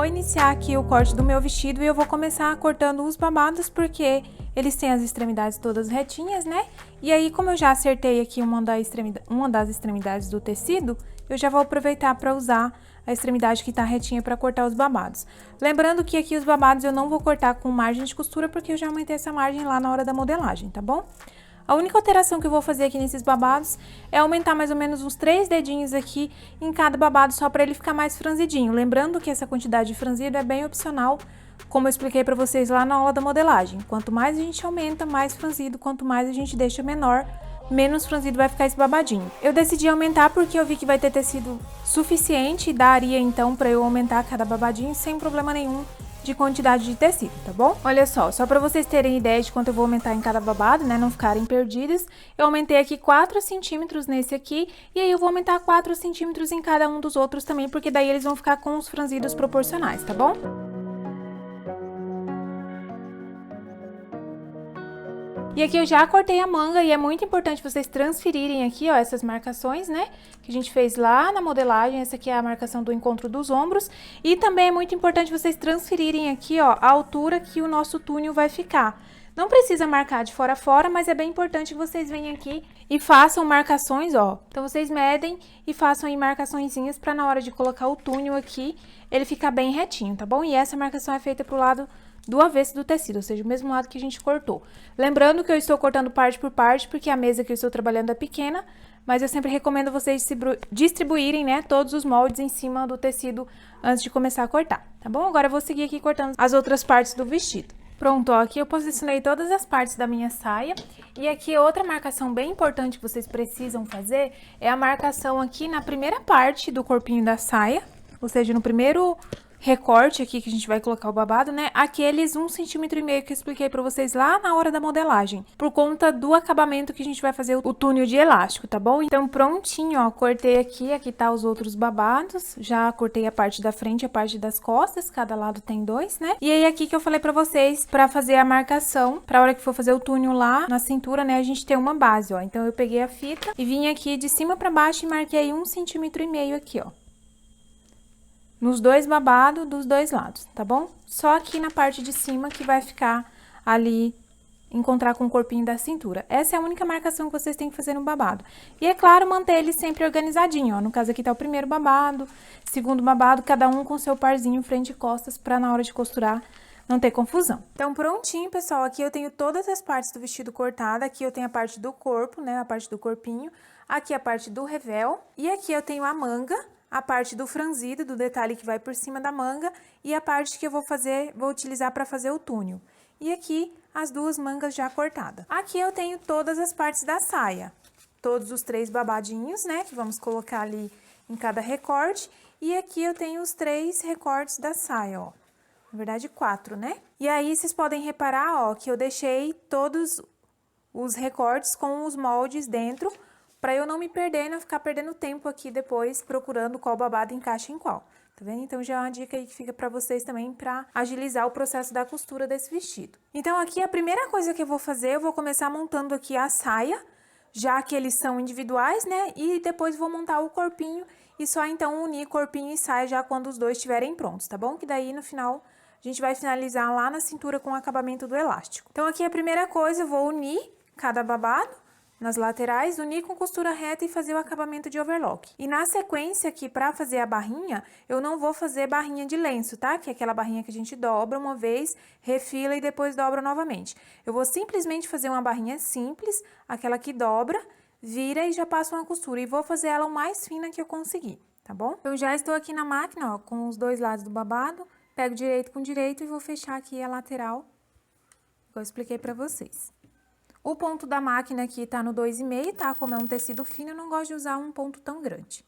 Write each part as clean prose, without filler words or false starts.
iniciar aqui o corte do meu vestido e eu vou começar cortando os babados, porque eles têm as extremidades todas retinhas, né? E aí, como eu já acertei aqui uma das extremidades do tecido, eu já vou aproveitar para usar a extremidade que tá retinha para cortar os babados. Lembrando que aqui os babados eu não vou cortar com margem de costura, porque eu já aumentei essa margem lá na hora da modelagem, tá bom? A única alteração que eu vou fazer aqui nesses babados é aumentar mais ou menos uns 3 dedinhos aqui em cada babado, só para ele ficar mais franzidinho. Lembrando que essa quantidade de franzido é bem opcional, como eu expliquei para vocês lá na aula da modelagem. Quanto mais a gente aumenta, mais franzido, quanto mais a gente deixa menor, menos franzido vai ficar esse babadinho. Eu decidi aumentar porque eu vi que vai ter tecido suficiente e daria então para eu aumentar cada babadinho sem problema nenhum de quantidade de tecido, tá bom? Olha só para vocês terem ideia de quanto eu vou aumentar em cada babado, né, não ficarem perdidas, eu aumentei aqui 4 centímetros nesse aqui, e aí eu vou aumentar 4 centímetros em cada um dos outros também, porque daí eles vão ficar com os franzidos proporcionais, tá bom? E aqui eu já cortei a manga e é muito importante vocês transferirem aqui, ó, essas marcações, né? Que a gente fez lá na modelagem. Essa aqui é a marcação do encontro dos ombros. E também é muito importante vocês transferirem aqui, ó, a altura que o nosso túnel vai ficar. Não precisa marcar de fora a fora, mas é bem importante que vocês venham aqui e façam marcações, ó. Então, vocês medem e façam aí marcaçõezinhas pra na hora de colocar o túnel aqui, ele ficar bem retinho, tá bom? E essa marcação é feita pro lado do avesso do tecido, ou seja, o mesmo lado que a gente cortou. Lembrando que eu estou cortando parte por parte, porque a mesa que eu estou trabalhando é pequena, mas eu sempre recomendo vocês distribuírem, né, todos os moldes em cima do tecido antes de começar a cortar, tá bom? Agora eu vou seguir aqui cortando as outras partes do vestido. Pronto, ó, aqui eu posicionei todas as partes da minha saia. E aqui outra marcação bem importante que vocês precisam fazer é a marcação aqui na primeira parte do corpinho da saia, ou seja, no primeiro recorte aqui que a gente vai colocar o babado, né? Aqueles 1,5 centímetro que eu expliquei pra vocês lá na hora da modelagem, por conta do acabamento que a gente vai fazer o túnel de elástico, tá bom? Então, prontinho, ó, cortei aqui tá os outros babados, já cortei a parte da frente e a parte das costas, cada lado tem 2, né? E aí, aqui que eu falei pra vocês, pra fazer a marcação, pra hora que for fazer o túnel lá na cintura, né, a gente tem uma base, ó. Então, eu peguei a fita e vim aqui de cima pra baixo e marquei 1,5 centímetro aqui, ó. Nos dois babados dos dois lados, tá bom? Só aqui na parte de cima que vai ficar ali, encontrar com o corpinho da cintura. Essa é a única marcação que vocês têm que fazer no babado. E é claro, manter ele sempre organizadinho, ó. No caso aqui tá o primeiro babado, segundo babado, cada um com seu parzinho frente e costas, pra na hora de costurar não ter confusão. Então, prontinho, pessoal, aqui eu tenho todas as partes do vestido cortada. Aqui eu tenho a parte do corpo, né, a parte do corpinho. Aqui a parte do revel. E aqui eu tenho a manga, a parte do franzido, do detalhe que vai por cima da manga, e a parte que eu vou utilizar para fazer o túnel. E aqui, as duas mangas já cortadas. Aqui eu tenho todas as partes da saia, todos os 3 babadinhos, né, que vamos colocar ali em cada recorte, e aqui eu tenho os 3 recortes da saia, ó, na verdade 4, né? E aí, vocês podem reparar, ó, que eu deixei todos os recortes com os moldes dentro, pra eu não me perder e não ficar perdendo tempo aqui depois procurando qual babado encaixa em qual, tá vendo? Então, já é uma dica aí que fica pra vocês também pra agilizar o processo da costura desse vestido. Então, aqui a primeira coisa que eu vou fazer, eu vou começar montando aqui a saia, já que eles são individuais, né? E depois vou montar o corpinho e só então unir corpinho e saia já quando os dois estiverem prontos, tá bom? Que daí no final a gente vai finalizar lá na cintura com o acabamento do elástico. Então, aqui a primeira coisa, eu vou unir cada babado nas laterais, unir com costura reta e fazer o acabamento de overlock. E na sequência aqui, pra fazer a barrinha, eu não vou fazer barrinha de lenço, tá? Que é aquela barrinha que a gente dobra uma vez, refila e depois dobra novamente. Eu vou simplesmente fazer uma barrinha simples, aquela que dobra, vira e já passo uma costura. E vou fazer ela o mais fina que eu conseguir, tá bom? Eu já estou aqui na máquina, ó, com os dois lados do babado, pego direito com direito e vou fechar aqui a lateral, igual eu expliquei pra vocês. O ponto da máquina aqui tá no 2,5, tá? Como é um tecido fino, eu não gosto de usar um ponto tão grande.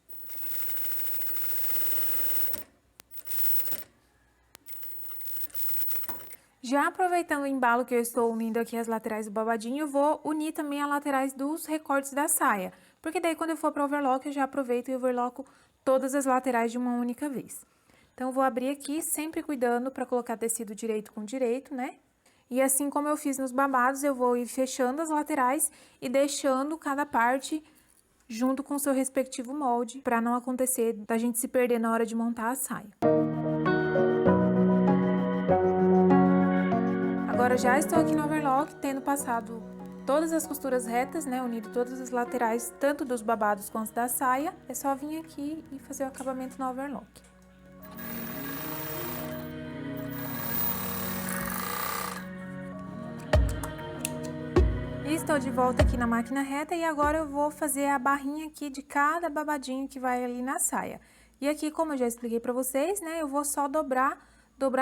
Já aproveitando o embalo que eu estou unindo aqui as laterais do babadinho, eu vou unir também as laterais dos recortes da saia. Porque daí, quando eu for para o overlock, eu já aproveito e overloco todas as laterais de uma única vez. Então, eu vou abrir aqui, sempre cuidando para colocar tecido direito com direito, né? E assim como eu fiz nos babados, eu vou ir fechando as laterais e deixando cada parte junto com o seu respectivo molde, para não acontecer da gente se perder na hora de montar a saia. já estou aqui no overlock, tendo passado todas as costuras retas, né, unido todas as laterais, tanto dos babados quanto da saia. É só vir aqui e fazer o acabamento no overlock. E estou de volta aqui na máquina reta e agora eu vou fazer a barrinha aqui de cada babadinho que vai ali na saia. E aqui, como eu já expliquei pra vocês, né, eu vou só dobrar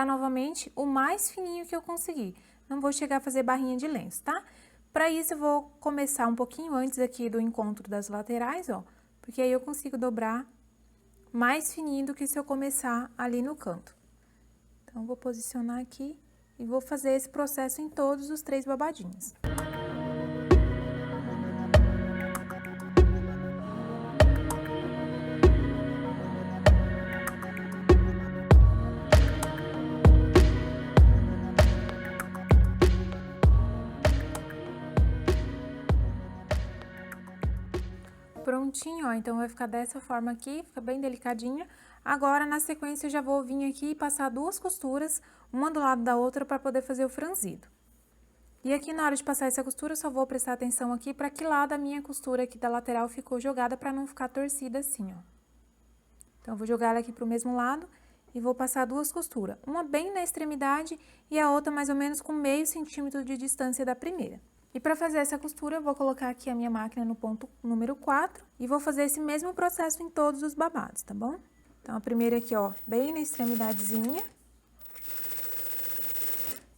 novamente o mais fininho que eu conseguir. Não vou chegar a fazer barrinha de lenço, tá? Pra isso, eu vou começar um pouquinho antes aqui do encontro das laterais, ó, porque aí eu consigo dobrar mais fininho do que se eu começar ali no canto. Então, vou posicionar aqui e vou fazer esse processo em todos os 3 babadinhos. Prontinho, ó, então vai ficar dessa forma aqui, fica bem delicadinha. Agora, na sequência, eu já vou vir aqui e passar 2 costuras, uma do lado da outra, para poder fazer o franzido. E aqui, na hora de passar essa costura, eu só vou prestar atenção aqui para que lado a minha costura aqui da lateral ficou jogada, para não ficar torcida assim, ó. Então, eu vou jogar ela aqui pro mesmo lado e vou passar 2 costuras. Uma bem na extremidade e a outra mais ou menos com meio centímetro de distância da primeira. E para fazer essa costura, eu vou colocar aqui a minha máquina no ponto número 4 e vou fazer esse mesmo processo em todos os babados, tá bom? Então, a primeira aqui, ó, bem na extremidadezinha.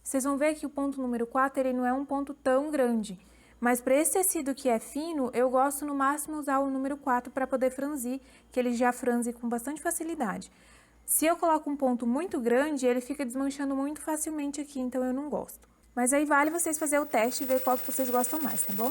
Vocês vão ver que o ponto número 4, ele não é um ponto tão grande. Mas para esse tecido que é fino, eu gosto no máximo usar o número 4 para poder franzir, que ele já franze com bastante facilidade. Se eu coloco um ponto muito grande, ele fica desmanchando muito facilmente aqui, então eu não gosto. Mas aí vale vocês fazer o teste e ver qual que vocês gostam mais, tá bom?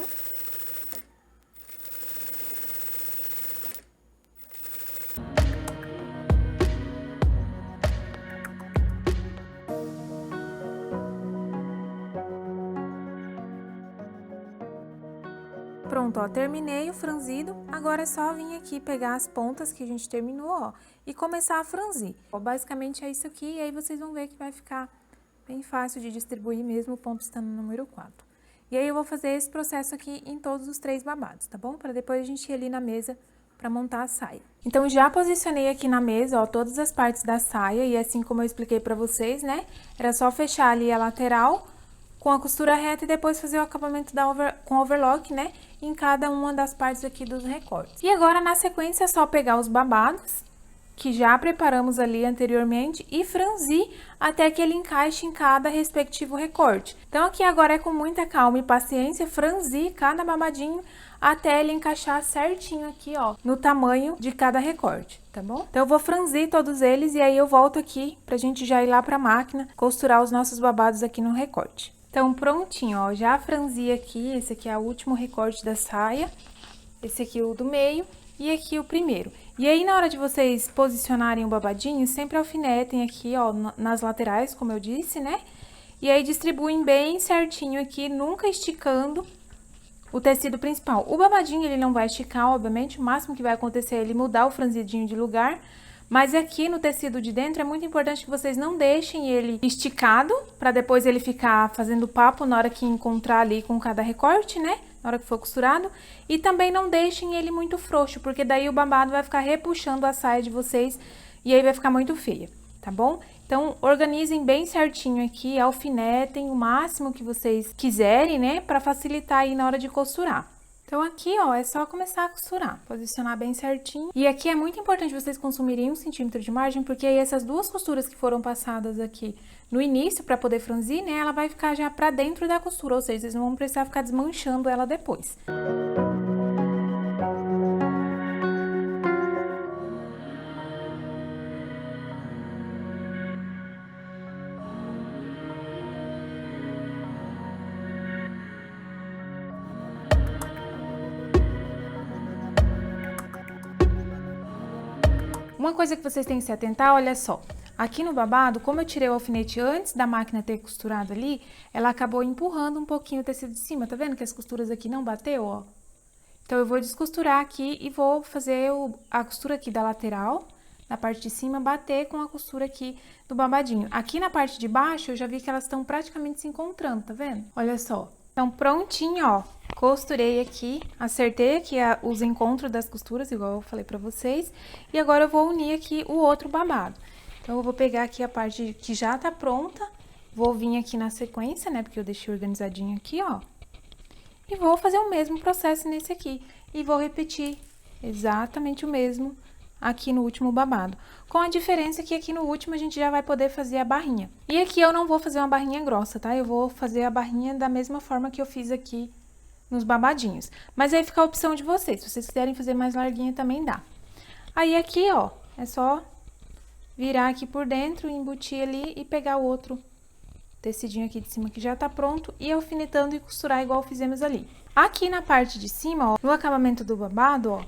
Pronto, ó, terminei o franzido, agora é só vir aqui pegar as pontas que a gente terminou, ó, e começar a franzir. Ó, basicamente é isso aqui, e aí vocês vão ver que vai ficar bem fácil de distribuir mesmo o ponto estando no número 4. E aí eu vou fazer esse processo aqui em todos os 3 babados, tá bom? Para depois a gente ir ali na mesa para montar a saia. Então, já posicionei aqui na mesa, ó, todas as partes da saia, e assim como eu expliquei para vocês, né? Era só fechar ali a lateral com a costura reta e depois fazer o acabamento com overlock, né? Em cada uma das partes aqui dos recortes. E agora, na sequência, é só pegar os babados que já preparamos ali anteriormente e franzir até que ele encaixe em cada respectivo recorte. Então, aqui agora é com muita calma e paciência, franzir cada babadinho até ele encaixar certinho aqui, ó, no tamanho de cada recorte, tá bom? Então, eu vou franzir todos eles e aí eu volto aqui pra gente já ir lá pra máquina costurar os nossos babados aqui no recorte. Então, prontinho, ó, já franzi aqui, esse aqui é o último recorte da saia, esse aqui é o do meio e aqui o primeiro. E aí, na hora de vocês posicionarem o babadinho, sempre alfinetem aqui, ó, nas laterais, como eu disse, né? E aí, distribuem bem certinho aqui, nunca esticando o tecido principal. O babadinho, ele não vai esticar, obviamente, o máximo que vai acontecer é ele mudar o franzidinho de lugar. Mas aqui no tecido de dentro é muito importante que vocês não deixem ele esticado, para depois ele ficar fazendo papo na hora que encontrar ali com cada recorte, né? Na hora que for costurado. E também não deixem ele muito frouxo, porque daí o babado vai ficar repuxando a saia de vocês e aí vai ficar muito feia, tá bom? Então, organizem bem certinho aqui, alfinetem o máximo que vocês quiserem, né? Para facilitar aí na hora de costurar. Então, aqui, ó, é só começar a costurar, posicionar bem certinho. E aqui é muito importante vocês consumirem 1 centímetro de margem, porque aí essas 2 costuras que foram passadas aqui no início, pra poder franzir, né, ela vai ficar já pra dentro da costura, ou seja, vocês não vão precisar ficar desmanchando ela depois. Uma coisa que vocês têm que se atentar, olha só, aqui no babado, como eu tirei o alfinete antes da máquina ter costurado ali, ela acabou empurrando um pouquinho o tecido de cima, tá vendo que as costuras aqui não bateu, ó? Então, eu vou descosturar aqui e vou fazer a costura aqui da lateral, da parte de cima, bater com a costura aqui do babadinho. Aqui na parte de baixo, eu já vi que elas estão praticamente se encontrando, tá vendo? Olha só. Então, prontinho, ó. Costurei aqui, acertei aqui os encontros das costuras, igual eu falei pra vocês. E agora eu vou unir aqui o outro babado. Então, eu vou pegar aqui a parte que já tá pronta, vou vir aqui na sequência, né? Porque eu deixei organizadinho aqui, ó. E vou fazer o mesmo processo nesse aqui. E vou repetir exatamente o mesmo aqui no último babado. Com a diferença que aqui no último a gente já vai poder fazer a barrinha. E aqui eu não vou fazer uma barrinha grossa, tá? Eu vou fazer a barrinha da mesma forma que eu fiz aqui nos babadinhos. Mas aí fica a opção de vocês. Se vocês quiserem fazer mais larguinha também dá. Aí aqui, ó, é só virar aqui por dentro, embutir ali e pegar o outro tecidinho aqui de cima que já tá pronto e alfinetando e costurar igual fizemos ali. Aqui na parte de cima, ó, no acabamento do babado, ó,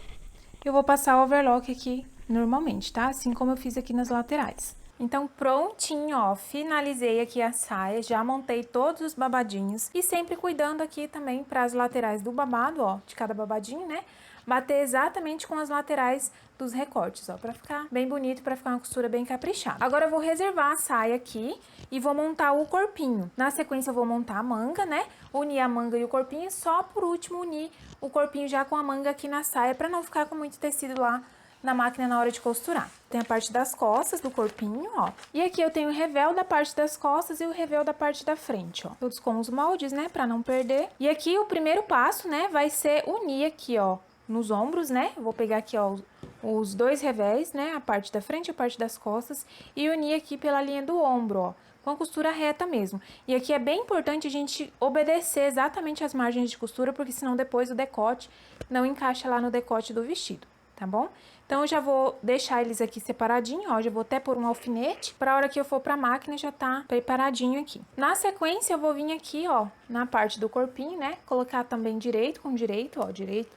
eu vou passar o overlock aqui normalmente, tá? Assim como eu fiz aqui nas laterais. Então, prontinho, ó, finalizei aqui a saia, já montei todos os babadinhos e sempre cuidando aqui também para as laterais do babado, ó, de cada babadinho, né? Bater exatamente com as laterais dos recortes, ó, pra ficar bem bonito, pra ficar uma costura bem caprichada. Agora eu vou reservar a saia aqui e vou montar o corpinho. Na sequência eu vou montar a manga, né? Unir a manga e o corpinho, só por último unir o corpinho já com a manga aqui na saia, pra não ficar com muito tecido lá na máquina na hora de costurar. Tem a parte das costas do corpinho, ó. E aqui eu tenho o revel da parte das costas e o revel da parte da frente, ó. Todos com os moldes, né, pra não perder. E aqui o primeiro passo, né, vai ser unir aqui, ó, nos ombros, né? Eu vou pegar aqui, ó, os dois revéis, né? A parte da frente e a parte das costas. E unir aqui pela linha do ombro, ó. Com a costura reta mesmo. E aqui é bem importante a gente obedecer exatamente as margens de costura, porque senão depois o decote não encaixa lá no decote do vestido, tá bom? Então, eu já vou deixar eles aqui separadinho, ó. Já vou até pôr um alfinete, pra hora que eu for pra máquina já tá preparadinho aqui. Na sequência, eu vou vir aqui, ó, na parte do corpinho, né? Colocar também direito com direito, ó, direito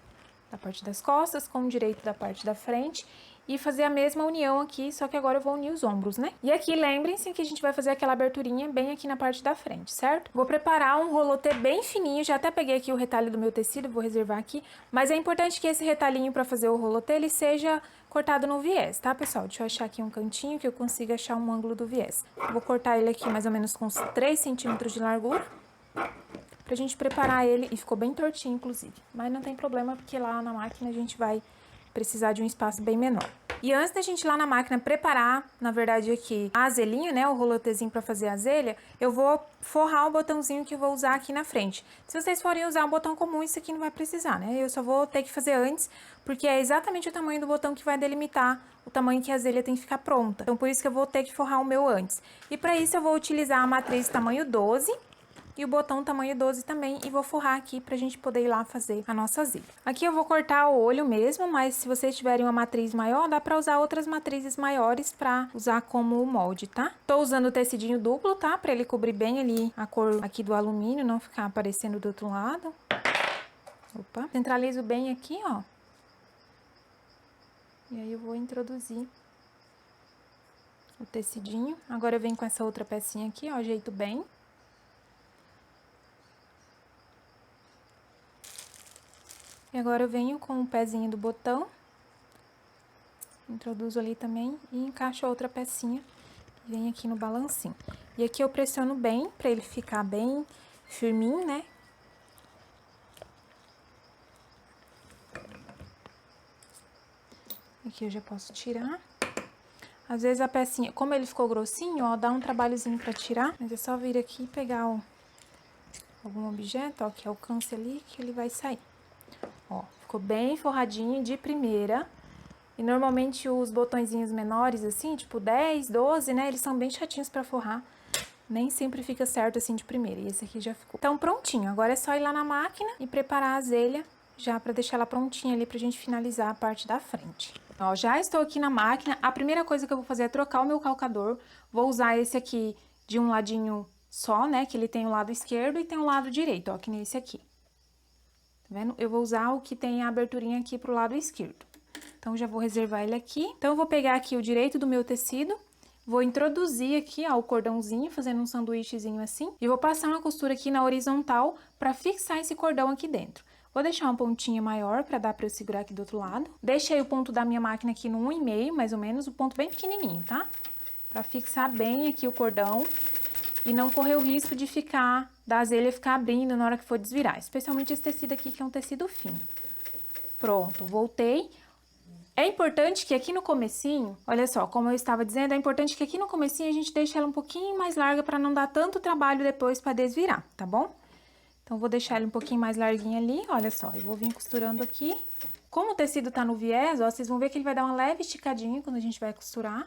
da parte das costas com o direito da parte da frente e fazer a mesma união aqui, só que agora eu vou unir os ombros, né? E aqui, lembrem-se que a gente vai fazer aquela aberturinha bem aqui na parte da frente, certo? Vou preparar um rolotê bem fininho, já até peguei aqui o retalho do meu tecido, vou reservar aqui, mas é importante que esse retalhinho para fazer o rolotê, ele seja cortado no viés, tá, pessoal? Deixa eu achar aqui um cantinho que eu consiga achar um ângulo do viés. Vou cortar ele aqui mais ou menos com uns 3 centímetros de largura, pra gente preparar ele, e ficou bem tortinho, inclusive. Mas não tem problema, porque lá na máquina a gente vai precisar de um espaço bem menor. E antes da gente ir lá na máquina preparar, na verdade aqui, a azelinha, né, o rolotezinho pra fazer a azelha, eu vou forrar o botãozinho que eu vou usar aqui na frente. Se vocês forem usar um botão comum, isso aqui não vai precisar, né? Eu só vou ter que fazer antes, porque é exatamente o tamanho do botão que vai delimitar o tamanho que a azelha tem que ficar pronta. Então, por isso que eu vou ter que forrar o meu antes. E pra isso, eu vou utilizar a matriz tamanho 12, e o botão tamanho 12 também, e vou forrar aqui pra gente poder ir lá fazer a nossa azelha. Aqui eu vou cortar o olho mesmo, mas se vocês tiverem uma matriz maior, dá pra usar outras matrizes maiores pra usar como molde, tá? Tô usando o tecidinho duplo, tá? Pra ele cobrir bem ali a cor aqui do alumínio, não ficar aparecendo do outro lado. Opa! Centralizo bem aqui, ó. E aí eu vou introduzir o tecidinho. Agora eu venho com essa outra pecinha aqui, ó, ajeito bem. E agora eu venho com o pezinho do botão, introduzo ali também e encaixo a outra pecinha, vem aqui no balancinho. E aqui eu pressiono bem, pra ele ficar bem firminho, né? Aqui eu já posso tirar. Às vezes a pecinha, como ele ficou grossinho, ó, dá um trabalhozinho pra tirar, mas é só vir aqui e pegar algum objeto, ó, que alcance ali, que ele vai sair. Ó, ficou bem forradinho de primeira. E normalmente os botõezinhos menores, assim, tipo 10, 12, né? Eles são bem chatinhos pra forrar. Nem sempre fica certo assim de primeira. E esse aqui já ficou. Então, prontinho. Agora é só ir lá na máquina e preparar a azelha já pra deixar ela prontinha ali pra gente finalizar a parte da frente. Ó, já estou aqui na máquina. A primeira coisa que eu vou fazer é trocar o meu calcador. Vou usar esse aqui de um ladinho só, né? Que ele tem o lado esquerdo e tem o lado direito, ó, que nem esse aqui. Tá vendo? Eu vou usar o que tem a aberturinha aqui pro lado esquerdo. Então, já vou reservar ele aqui. Então, eu vou pegar aqui o direito do meu tecido, vou introduzir aqui, ó, o cordãozinho, fazendo um sanduíchezinho assim. E vou passar uma costura aqui na horizontal pra fixar esse cordão aqui dentro. Vou deixar uma pontinha maior pra dar pra eu segurar aqui do outro lado. Deixei o ponto da minha máquina aqui no 1,5, mais ou menos, o ponto bem pequenininho, tá? Pra fixar bem aqui o cordão e não correr o risco de ficar, da azelha ficar abrindo na hora que for desvirar. Especialmente esse tecido aqui, que é um tecido fino. Pronto, voltei. É importante que aqui no comecinho, olha só, como eu estava dizendo, é importante que aqui no comecinho a gente deixe ela um pouquinho mais larga pra não dar tanto trabalho depois pra desvirar, tá bom? Então, vou deixar ele um pouquinho mais larguinho ali, olha só, eu vou vir costurando aqui. Como o tecido tá no viés, ó, vocês vão ver que ele vai dar uma leve esticadinha quando a gente vai costurar.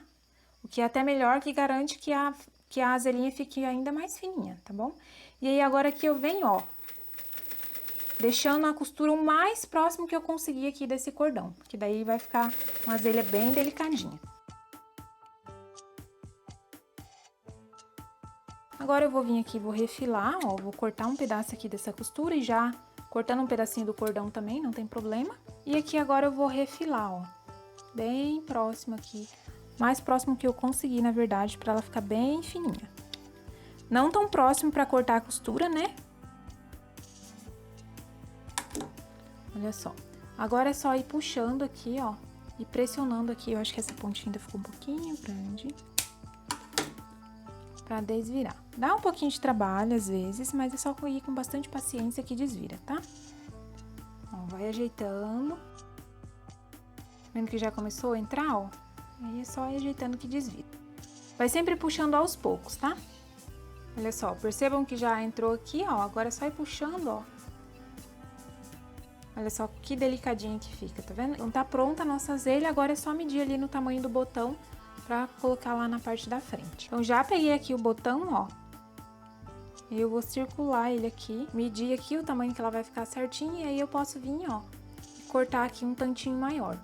O que é até melhor, que garante que a azelinha fique ainda mais fininha, tá bom? E aí, agora aqui eu venho, ó, deixando a costura o mais próximo que eu conseguir aqui desse cordão. Que daí vai ficar uma azelha bem delicadinha. Agora eu vou vir aqui, vou refilar, ó, vou cortar um pedaço aqui dessa costura e já cortando um pedacinho do cordão também, não tem problema. E aqui agora eu vou refilar, ó, bem próximo aqui, mais próximo que eu conseguir, na verdade, pra ela ficar bem fininha. Não tão próximo pra cortar a costura, né? Olha só. Agora é só ir puxando aqui, ó, e pressionando aqui. Eu acho que essa pontinha ainda ficou um pouquinho grande. Pra desvirar. Dá um pouquinho de trabalho às vezes, mas é só ir com bastante paciência que desvira, tá? Ó, vai ajeitando. Vendo que já começou a entrar, ó? Aí é só ir ajeitando que desvira. Vai sempre puxando aos poucos, tá? Olha só, percebam que já entrou aqui, ó. Agora é só ir puxando, ó. Olha só que delicadinha que fica, tá vendo? Então tá pronta a nossa azelha, agora é só medir ali no tamanho do botão pra colocar lá na parte da frente. Então, já peguei aqui o botão, ó. Eu vou circular ele aqui, medir aqui o tamanho que ela vai ficar certinho, e aí eu posso vir, ó, e cortar aqui um tantinho maior,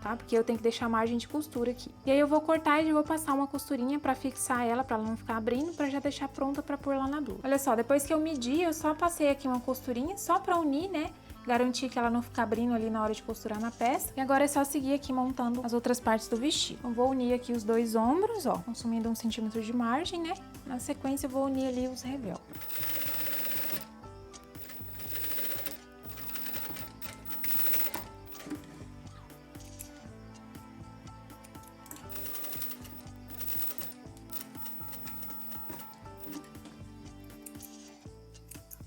tá? Porque eu tenho que deixar margem de costura aqui. E aí eu vou cortar e vou passar uma costurinha pra fixar ela, pra ela não ficar abrindo, pra já deixar pronta pra pôr lá na blusa. Olha só, depois que eu medi, eu só passei aqui uma costurinha, só pra unir, né? Garantir que ela não fica abrindo ali na hora de costurar na peça. E agora é só seguir aqui montando as outras partes do vestido. Então, vou unir aqui os dois ombros, ó, consumindo 1 centímetro de margem, né? Na sequência, eu vou unir ali os revel.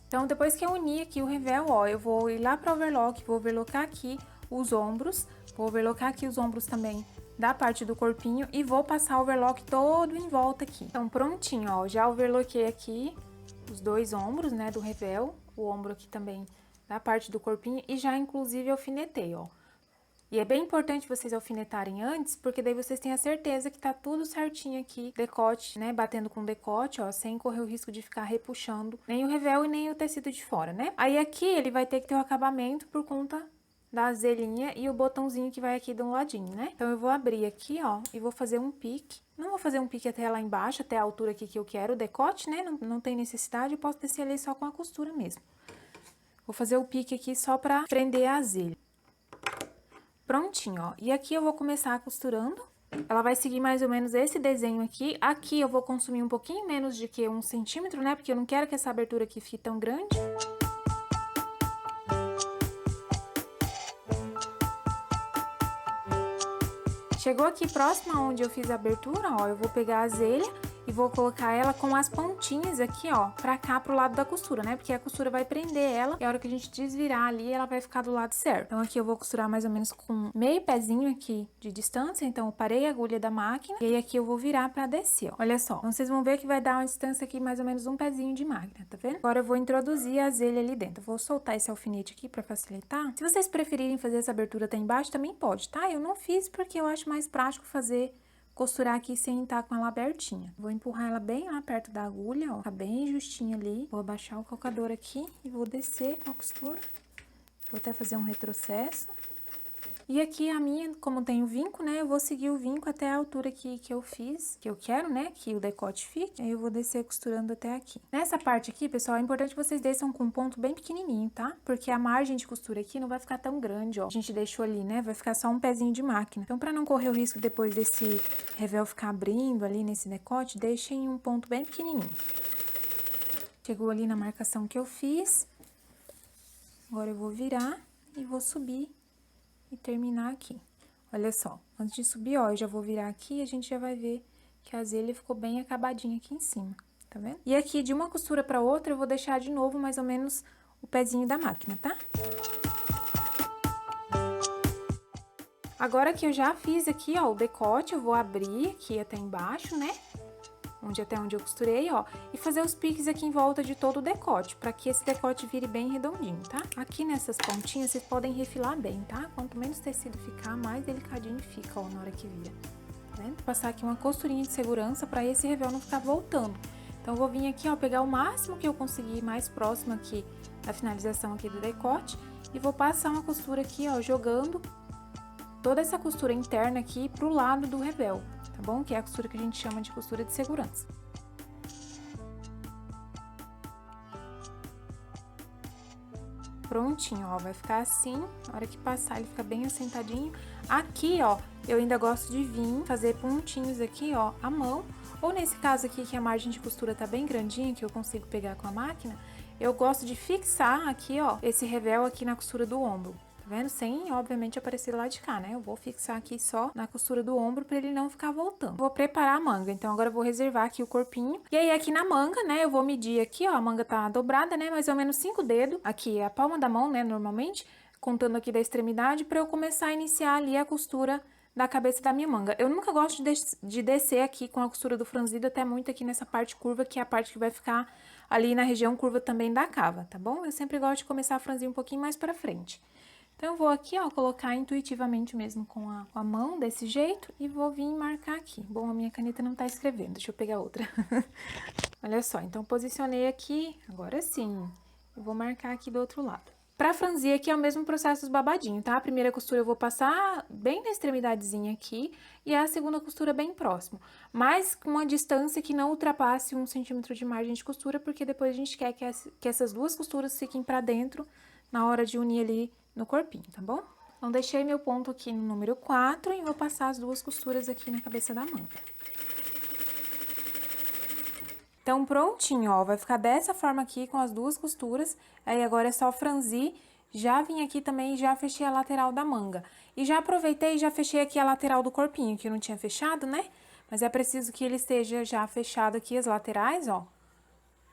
Então, depois que eu unir aqui o revel, ó, eu vou ir lá para o overlock, vou overlocar aqui os ombros, vou overlocar aqui os ombros também da parte do corpinho e vou passar o overlock todo em volta aqui. Então, prontinho, ó, já overloquei aqui os dois ombros, né, do revel, o ombro aqui também da parte do corpinho e já, inclusive, alfinetei, ó. E é bem importante vocês alfinetarem antes, porque daí vocês têm a certeza que tá tudo certinho aqui, decote, né, batendo com decote, ó, sem correr o risco de ficar repuxando nem o revel e nem o tecido de fora, né? Aí aqui ele vai ter que ter o acabamento por conta da azelhinha e o botãozinho que vai aqui do ladinho, né? Então, eu vou abrir aqui, ó, e vou fazer um pique. Não vou fazer um pique até lá embaixo, até a altura aqui que eu quero, o decote, né? Não tem necessidade, eu posso descer ali só com a costura mesmo. Vou fazer o pique aqui só pra prender a azelha. Prontinho, ó. E aqui eu vou começar costurando. Ela vai seguir mais ou menos esse desenho aqui. Aqui eu vou consumir um pouquinho menos de que 1 centímetro, né? Porque eu não quero que essa abertura aqui fique tão grande. Chegou aqui próximo aonde eu fiz a abertura, ó, eu vou pegar a azelha e vou colocar ela com as pontinhas aqui, ó, pra cá, pro lado da costura, né? Porque a costura vai prender ela e a hora que a gente desvirar ali, ela vai ficar do lado certo. Então, aqui eu vou costurar mais ou menos com meio pezinho aqui de distância. Então, eu parei a agulha da máquina e aí aqui eu vou virar pra descer, ó. Olha só. Então, vocês vão ver que vai dar uma distância aqui mais ou menos um pezinho de máquina, tá vendo? Agora, eu vou introduzir a azelha ali dentro. Eu vou soltar esse alfinete aqui pra facilitar. Se vocês preferirem fazer essa abertura até embaixo, também pode, tá? Eu não fiz porque eu acho mais prático fazer... costurar aqui sem estar com ela abertinha. Vou empurrar ela bem lá perto da agulha, ó. Tá bem justinha ali. Vou abaixar o calcador aqui e vou descer com a costura. Vou até fazer um retrocesso. E aqui a minha, como tem o vinco, né, eu vou seguir o vinco até a altura aqui que eu fiz, que eu quero, né, que o decote fique. Aí eu vou descer costurando até aqui. Nessa parte aqui, pessoal, é importante que vocês desçam com um ponto bem pequenininho, tá? Porque a margem de costura aqui não vai ficar tão grande, ó. A gente deixou ali, né, vai ficar só um pezinho de máquina. Então, pra não correr o risco depois desse revel ficar abrindo ali nesse decote, deixem um ponto bem pequenininho. Chegou ali na marcação que eu fiz. Agora eu vou virar e vou subir e terminar aqui. Olha só, antes de subir, ó, eu já vou virar aqui e a gente já vai ver que a zelha ficou bem acabadinha aqui em cima, tá vendo? E aqui, de uma costura pra outra, eu vou deixar de novo mais ou menos o pezinho da máquina, tá? Agora que eu já fiz aqui, ó, o decote, eu vou abrir aqui até embaixo, né? Até onde eu costurei, ó, e fazer os piques aqui em volta de todo o decote, pra que esse decote vire bem redondinho, tá? Aqui nessas pontinhas, vocês podem refilar bem, tá? Quanto menos tecido ficar, mais delicadinho fica, ó, na hora que vira, tá vendo? Vou passar aqui uma costurinha de segurança pra esse revel não ficar voltando. Então, eu vou vir aqui, ó, pegar o máximo que eu conseguir mais próximo aqui da finalização aqui do decote e vou passar uma costura aqui, ó, jogando toda essa costura interna aqui pro lado do revel. Tá bom? Que é a costura que a gente chama de costura de segurança. Prontinho, ó, vai ficar assim, na hora que passar ele fica bem assentadinho. Aqui, ó, eu ainda gosto de vir fazer pontinhos aqui, ó, à mão. Ou nesse caso aqui, que a margem de costura tá bem grandinha, que eu consigo pegar com a máquina, eu gosto de fixar aqui, ó, esse revel aqui na costura do ombro. Vendo? Sem, obviamente, aparecer lá de cá, né? Eu vou fixar aqui só na costura do ombro pra ele não ficar voltando. Vou preparar a manga, então agora eu vou reservar aqui o corpinho. E aí, aqui na manga, né, eu vou medir aqui, ó, a manga tá dobrada, né, mais ou menos 5 dedos. Aqui é a palma da mão, né, normalmente, contando aqui da extremidade, pra eu começar a iniciar ali a costura da cabeça da minha manga. Eu nunca gosto de descer aqui com a costura do franzido até muito aqui nessa parte curva, que é a parte que vai ficar ali na região curva também da cava, tá bom? Eu sempre gosto de começar a franzir um pouquinho mais pra frente. Então, eu vou aqui, ó, colocar intuitivamente mesmo com a mão, desse jeito, e vou vir marcar aqui. Bom, a minha caneta não tá escrevendo, deixa eu pegar outra. Olha só, então, posicionei aqui, agora sim, eu vou marcar aqui do outro lado. Pra franzir aqui é o mesmo processo dos babadinhos, tá? A primeira costura eu vou passar bem na extremidadezinha aqui, e a segunda costura bem próximo. Mas com uma distância que não ultrapasse 1 centímetro de margem de costura, porque depois a gente quer que essas duas costuras fiquem pra dentro na hora de unir ali no corpinho, tá bom? Então, deixei meu ponto aqui no número 4 e vou passar as duas costuras aqui na cabeça da manga. Então, prontinho, ó, vai ficar dessa forma aqui com as duas costuras. Aí, agora é só franzir. Já vim aqui também e já fechei a lateral da manga. E já aproveitei e já fechei aqui a lateral do corpinho, que eu não tinha fechado, né? Mas é preciso que ele esteja já fechado aqui as laterais, ó,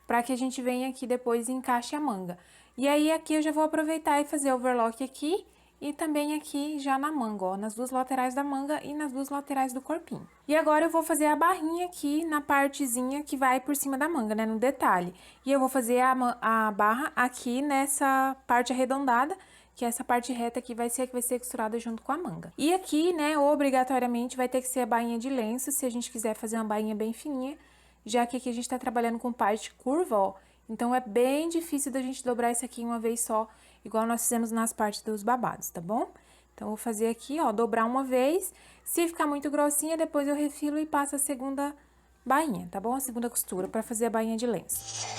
pra que a gente venha aqui depois e encaixe a manga. E aí, aqui eu já vou aproveitar e fazer overlock aqui e também aqui já na manga, ó, nas duas laterais da manga e nas duas laterais do corpinho. E agora eu vou fazer a barrinha aqui na partezinha que vai por cima da manga, né, no detalhe. E eu vou fazer a barra aqui nessa parte arredondada, que essa parte reta aqui vai ser a que vai ser costurada junto com a manga. E aqui, né, obrigatoriamente vai ter que ser a bainha de lenço, se a gente quiser fazer uma bainha bem fininha, já que aqui a gente tá trabalhando com parte curva, ó, então é bem difícil da gente dobrar isso aqui uma vez só, igual nós fizemos nas partes dos babados, tá bom? Então, eu vou fazer aqui, ó, dobrar uma vez, se ficar muito grossinha, depois eu refilo e passo a segunda bainha, tá bom? A segunda costura, pra fazer a bainha de lenço.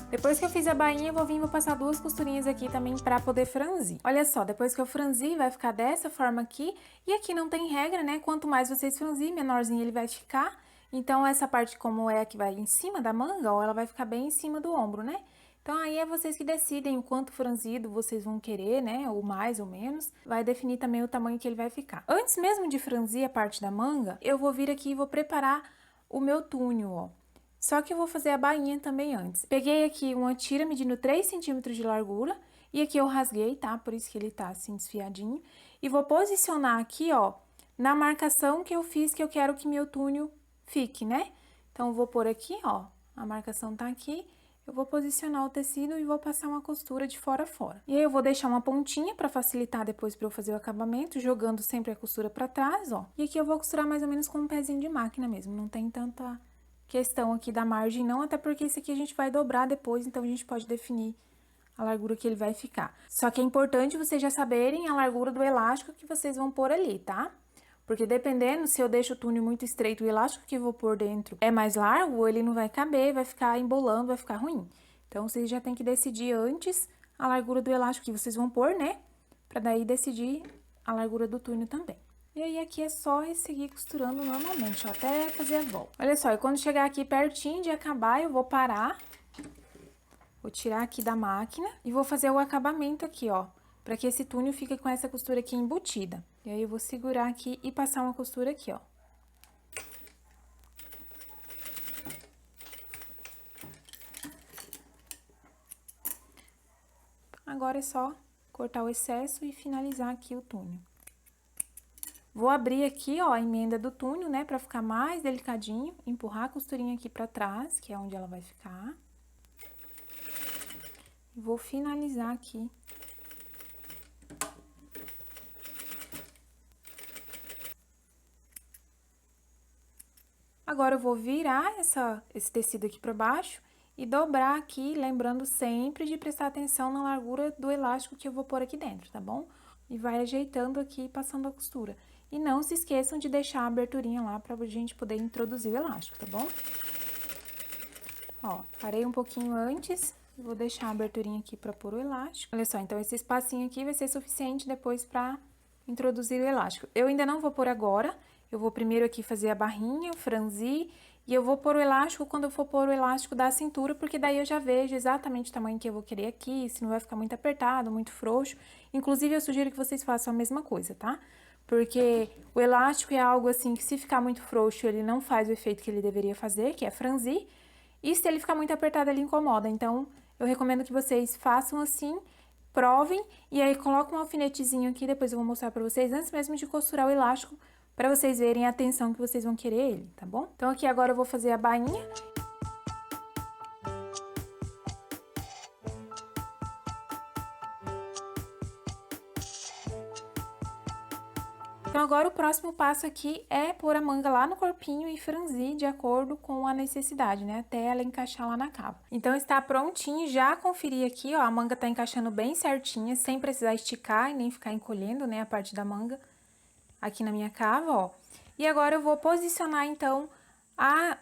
Depois que eu fiz a bainha, eu vou passar duas costurinhas aqui também pra poder franzir. Olha só, depois que eu franzi, vai ficar dessa forma aqui. E aqui não tem regra, né? Quanto mais vocês franzir, menorzinho ele vai ficar. Então, essa parte, como é a que vai em cima da manga, ó, ela vai ficar bem em cima do ombro, né? Então, aí é vocês que decidem o quanto franzido vocês vão querer, né? Ou mais ou menos. Vai definir também o tamanho que ele vai ficar. Antes mesmo de franzir a parte da manga, eu vou vir aqui e vou preparar o meu túnel, ó. Só que eu vou fazer a bainha também antes. Peguei aqui uma tira medindo 3 centímetros de largura. E aqui eu rasguei, tá? Por isso que ele tá assim desfiadinho. E vou posicionar aqui, ó, na marcação que eu fiz, que eu quero que meu túnel fique, né? Então, eu vou pôr aqui, ó, a marcação tá aqui. Eu vou posicionar o tecido e vou passar uma costura de fora a fora. E aí, eu vou deixar uma pontinha pra facilitar depois pra eu fazer o acabamento, jogando sempre a costura pra trás, ó. E aqui eu vou costurar mais ou menos com um pezinho de máquina mesmo, não tem tanta questão aqui da margem não, até porque esse aqui a gente vai dobrar depois, então a gente pode definir a largura que ele vai ficar. Só que é importante vocês já saberem a largura do elástico que vocês vão pôr ali, tá? Porque dependendo, se eu deixo o túnel muito estreito, o elástico que eu vou pôr dentro é mais largo, ele não vai caber, vai ficar embolando, vai ficar ruim. Então, vocês já tem que decidir antes a largura do elástico que vocês vão pôr, né? Pra daí decidir a largura do túnel também. E aí, aqui é só seguir costurando normalmente, ó, até fazer a volta. Olha só, e quando chegar aqui pertinho de acabar, eu vou parar. Vou tirar aqui da máquina e vou fazer o acabamento aqui, ó. Pra que esse túnel fique com essa costura aqui embutida. E aí, eu vou segurar aqui e passar uma costura aqui, ó. Agora é só cortar o excesso e finalizar aqui o túnel. Vou abrir aqui, ó, a emenda do túnel, né, pra ficar mais delicadinho, empurrar a costurinha aqui pra trás, que é onde ela vai ficar. E vou finalizar aqui. Agora, eu vou virar esse tecido aqui pra baixo e dobrar aqui, lembrando sempre de prestar atenção na largura do elástico que eu vou pôr aqui dentro, tá bom? E vai ajeitando aqui, passando a costura. E não se esqueçam de deixar a aberturinha lá pra gente poder introduzir o elástico, tá bom? Ó, parei um pouquinho antes, vou deixar a aberturinha aqui pra pôr o elástico. Olha só, então esse espacinho aqui vai ser suficiente depois pra introduzir o elástico. Eu ainda não vou pôr agora, eu vou primeiro aqui fazer a barrinha, franzir, e eu vou pôr o elástico quando eu for pôr o elástico da cintura, porque daí eu já vejo exatamente o tamanho que eu vou querer aqui, se não vai ficar muito apertado, muito frouxo. Inclusive, eu sugiro que vocês façam a mesma coisa, tá? Porque o elástico é algo assim que se ficar muito frouxo, ele não faz o efeito que ele deveria fazer, que é franzir. E se ele ficar muito apertado, ele incomoda. Então, eu recomendo que vocês façam assim, provem, e aí coloquem um alfinetezinho aqui, depois eu vou mostrar pra vocês, antes mesmo de costurar o elástico, pra vocês verem a tensão que vocês vão querer ele, tá bom? Então, aqui agora eu vou fazer a bainha. Então, agora o próximo passo aqui é pôr a manga lá no corpinho e franzir de acordo com a necessidade, né? Até ela encaixar lá na cava. Então, está prontinho, já conferi aqui, ó, a manga tá encaixando bem certinha, sem precisar esticar e nem ficar encolhendo, né, a parte da manga aqui na minha cava, ó. E agora eu vou posicionar, então,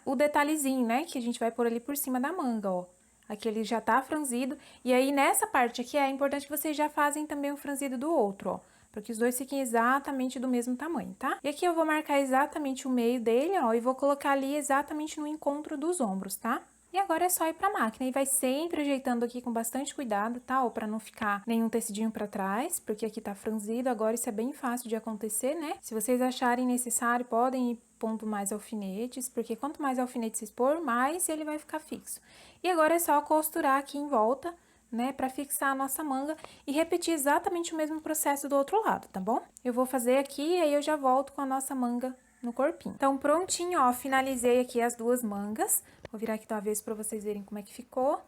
o detalhezinho, né, que a gente vai pôr ali por cima da manga, ó. Aqui ele já tá franzido, e aí nessa parte aqui é importante que vocês já fazem também o franzido do outro, ó. Para que os dois fiquem exatamente do mesmo tamanho, tá? E aqui eu vou marcar exatamente o meio dele, ó, e vou colocar ali exatamente no encontro dos ombros, tá? E agora é só ir pra máquina e vai sempre ajeitando aqui com bastante cuidado, tá? Ó, pra não ficar nenhum tecidinho pra trás, porque aqui tá franzido, agora isso é bem fácil de acontecer, né? Se vocês acharem necessário, podem ir pondo mais alfinetes, porque quanto mais alfinetes vocês pôr, mais ele vai ficar fixo. E agora é só costurar aqui em volta, né, pra fixar a nossa manga e repetir exatamente o mesmo processo do outro lado, tá bom? Eu vou fazer aqui e aí eu já volto com a nossa manga no corpinho. Então, prontinho, ó, finalizei aqui as duas mangas. Vou virar aqui do avesso pra vocês verem como é que ficou.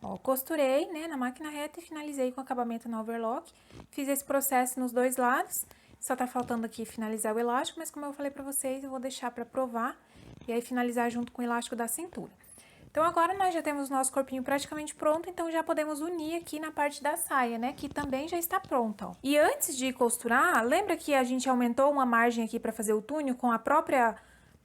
Ó, costurei, né, na máquina reta e finalizei com acabamento na overlock. Fiz esse processo nos dois lados. Só tá faltando aqui finalizar o elástico, mas como eu falei pra vocês, eu vou deixar pra provar e aí finalizar junto com o elástico da cintura. Então, agora nós já temos o nosso corpinho praticamente pronto, então já podemos unir aqui na parte da saia, né? Que também já está pronta, ó. E antes de costurar, lembra que a gente aumentou uma margem aqui para fazer o túnel com a própria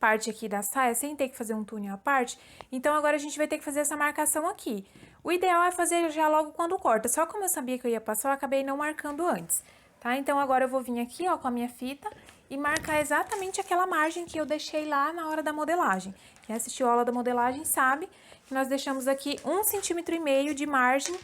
parte aqui da saia, sem ter que fazer um túnel à parte? Então, agora a gente vai ter que fazer essa marcação aqui. O ideal é fazer já logo quando corta, só como eu sabia que eu ia passar, eu acabei não marcando antes, tá? Então, agora eu vou vir aqui, ó, com a minha fita e marcar exatamente aquela margem que eu deixei lá na hora da modelagem. Quem assistiu a aula da modelagem sabe que nós deixamos aqui 1,5 cm de margem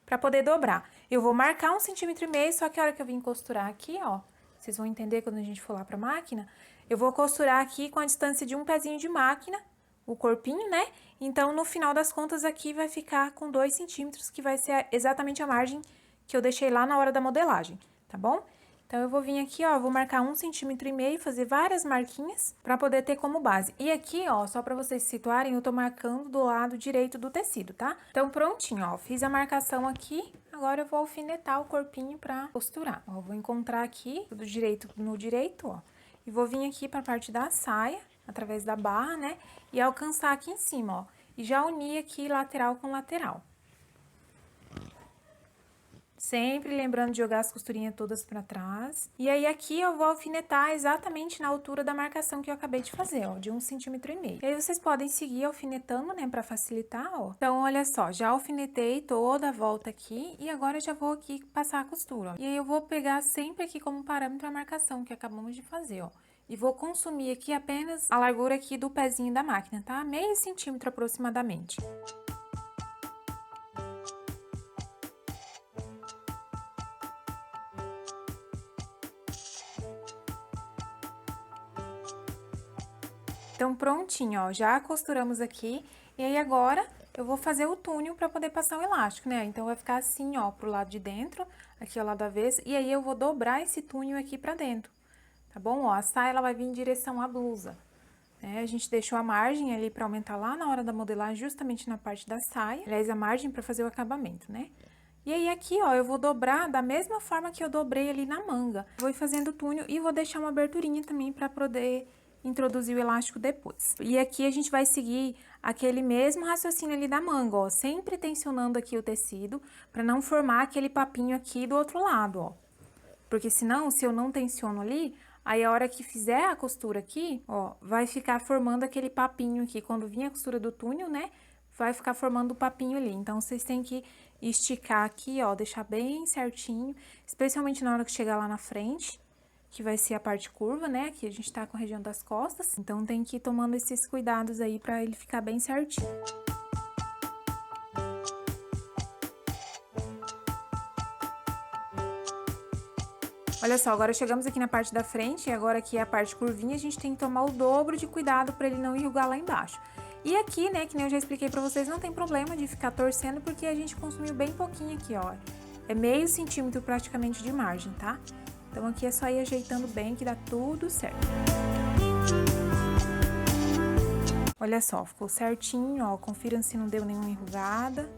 para poder dobrar. Eu vou marcar 1,5 cm, só que a hora que eu vim costurar aqui, ó, vocês vão entender quando a gente for lá pra máquina, eu vou costurar aqui com a distância de um pezinho de máquina, o corpinho, né? Então, no final das contas, aqui vai ficar com 2 centímetros, que vai ser exatamente a margem que eu deixei lá na hora da modelagem, tá bom? Então, eu vou vir aqui, ó, vou marcar 1,5 cm, fazer várias marquinhas pra poder ter como base. E aqui, ó, só pra vocês se situarem, eu tô marcando do lado direito do tecido, tá? Então, prontinho, ó, fiz a marcação aqui, agora eu vou alfinetar o corpinho pra costurar. Ó, vou encontrar aqui, do direito no direito, ó, e vou vir aqui pra parte da saia, através da barra, né, e alcançar aqui em cima, ó, e já unir aqui lateral com lateral. Sempre lembrando de jogar as costurinhas todas pra trás. E aí aqui eu vou alfinetar exatamente na altura da marcação que eu acabei de fazer, ó, de 1,5 cm. E aí vocês podem seguir alfinetando, né, pra facilitar, ó. Então, olha só, já alfinetei toda a volta aqui e agora eu já vou aqui passar a costura, ó. E aí eu vou pegar sempre aqui como parâmetro a marcação que acabamos de fazer, ó. E vou consumir aqui apenas a largura aqui do pezinho da máquina, tá? Meio centímetro aproximadamente. Então, prontinho, ó, já costuramos aqui, e aí agora eu vou fazer o túnel pra poder passar o elástico, né? Então, vai ficar assim, ó, pro lado de dentro, aqui ao lado avesso, e aí eu vou dobrar esse túnel aqui pra dentro, tá bom? Ó, a saia, ela vai vir em direção à blusa, né? A gente deixou a margem ali pra aumentar lá na hora da modelagem, justamente na parte da saia, aliás, a margem pra fazer o acabamento, né? E aí, aqui, ó, eu vou dobrar da mesma forma que eu dobrei ali na manga. Vou ir fazendo o túnel e vou deixar uma aberturinha também pra poder introduzir o elástico depois. E aqui a gente vai seguir aquele mesmo raciocínio ali da manga, ó, sempre tensionando aqui o tecido, pra não formar aquele papinho aqui do outro lado, ó. Porque senão, se eu não tensiono ali, aí a hora que fizer a costura aqui, ó, vai ficar formando aquele papinho aqui. Quando vir a costura do túnel, né, vai ficar formando o papinho ali. Então, vocês têm que esticar aqui, ó, deixar bem certinho, especialmente na hora que chegar lá na frente, que vai ser a parte curva, né? Aqui a gente tá com a região das costas, então tem que ir tomando esses cuidados aí pra ele ficar bem certinho. Olha só, agora chegamos aqui na parte da frente, e agora aqui é a parte curvinha, a gente tem que tomar o dobro de cuidado pra ele não enrugar lá embaixo. E aqui, né, que nem eu já expliquei pra vocês, não tem problema de ficar torcendo, porque a gente consumiu bem pouquinho aqui, ó. É meio centímetro praticamente de margem, tá? Então, aqui é só ir ajeitando bem que dá tudo certo. Olha só, ficou certinho, ó. Confiram se não deu nenhuma enrugada.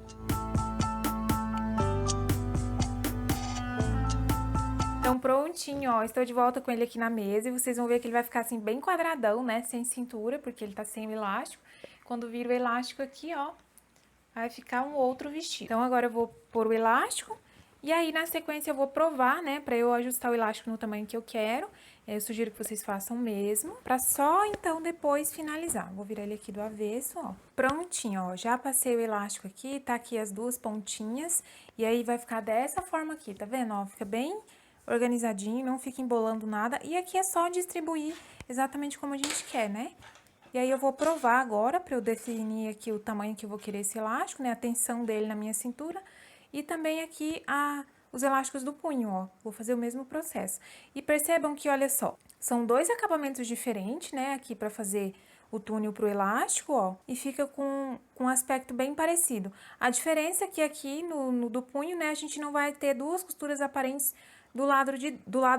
Então, prontinho, ó. Estou de volta com ele aqui na mesa e vocês vão ver que ele vai ficar assim bem quadradão, né? Sem cintura, porque ele tá sem o elástico. Quando vira o elástico aqui, ó, vai ficar um outro vestido. Então, agora eu vou pôr o elástico. E aí, na sequência, eu vou provar, né, pra eu ajustar o elástico no tamanho que eu quero. Eu sugiro que vocês façam mesmo, pra só, então, depois finalizar. Vou virar ele aqui do avesso, ó. Prontinho, ó, já passei o elástico aqui, tá aqui as duas pontinhas. E aí, vai ficar dessa forma aqui, tá vendo, ó? Fica bem organizadinho, não fica embolando nada. E aqui é só distribuir exatamente como a gente quer, né? E aí, eu vou provar agora, pra eu definir aqui o tamanho que eu vou querer esse elástico, né, a tensão dele na minha cintura. E também aqui os elásticos do punho, ó. Vou fazer o mesmo processo. E percebam que, olha só, são dois acabamentos diferentes, né? Aqui pra fazer o túnel pro elástico, ó. E fica com um aspecto bem parecido. A diferença é que aqui no do punho, né? A gente não vai ter duas costuras aparentes do lado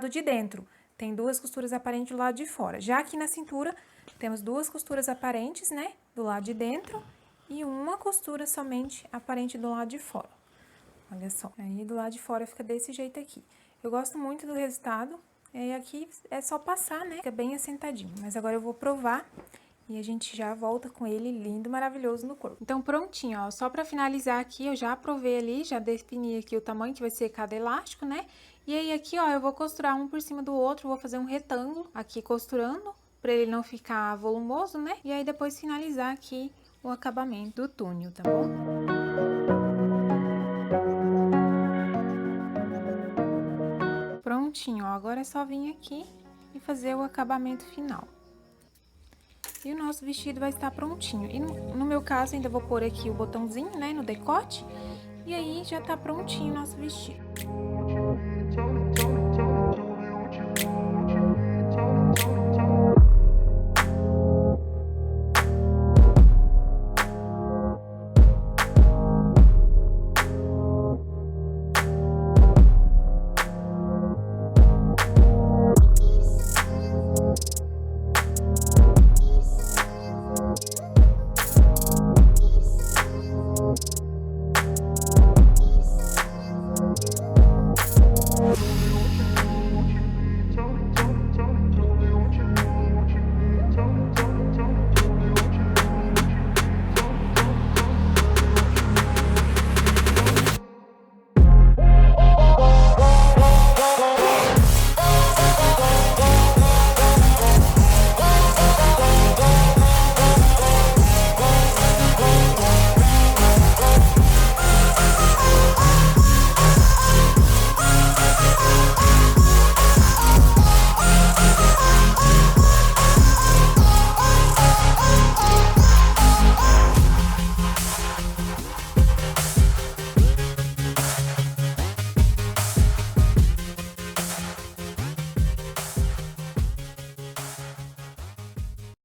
de dentro. Tem duas costuras aparentes do lado de fora. Já aqui na cintura, temos duas costuras aparentes, né? Do lado de dentro. E uma costura somente aparente do lado de fora. Olha só, aí do lado de fora fica desse jeito aqui. Eu gosto muito do resultado, e aqui é só passar, né? Fica bem assentadinho. Mas agora eu vou provar e a gente já volta com ele lindo, maravilhoso no corpo. Então, prontinho, ó. Só pra finalizar aqui, eu já provei ali, já defini aqui o tamanho que vai ser cada elástico, né? E aí aqui, ó, eu vou costurar um por cima do outro, vou fazer um retângulo aqui costurando, pra ele não ficar volumoso, né? E aí depois finalizar aqui o acabamento do túnel, tá bom? Prontinho, ó, agora é só vir aqui e fazer o acabamento final. E o nosso vestido vai estar prontinho. E no meu caso, ainda vou pôr aqui o botãozinho, né, no decote. E aí, já tá prontinho o nosso vestido.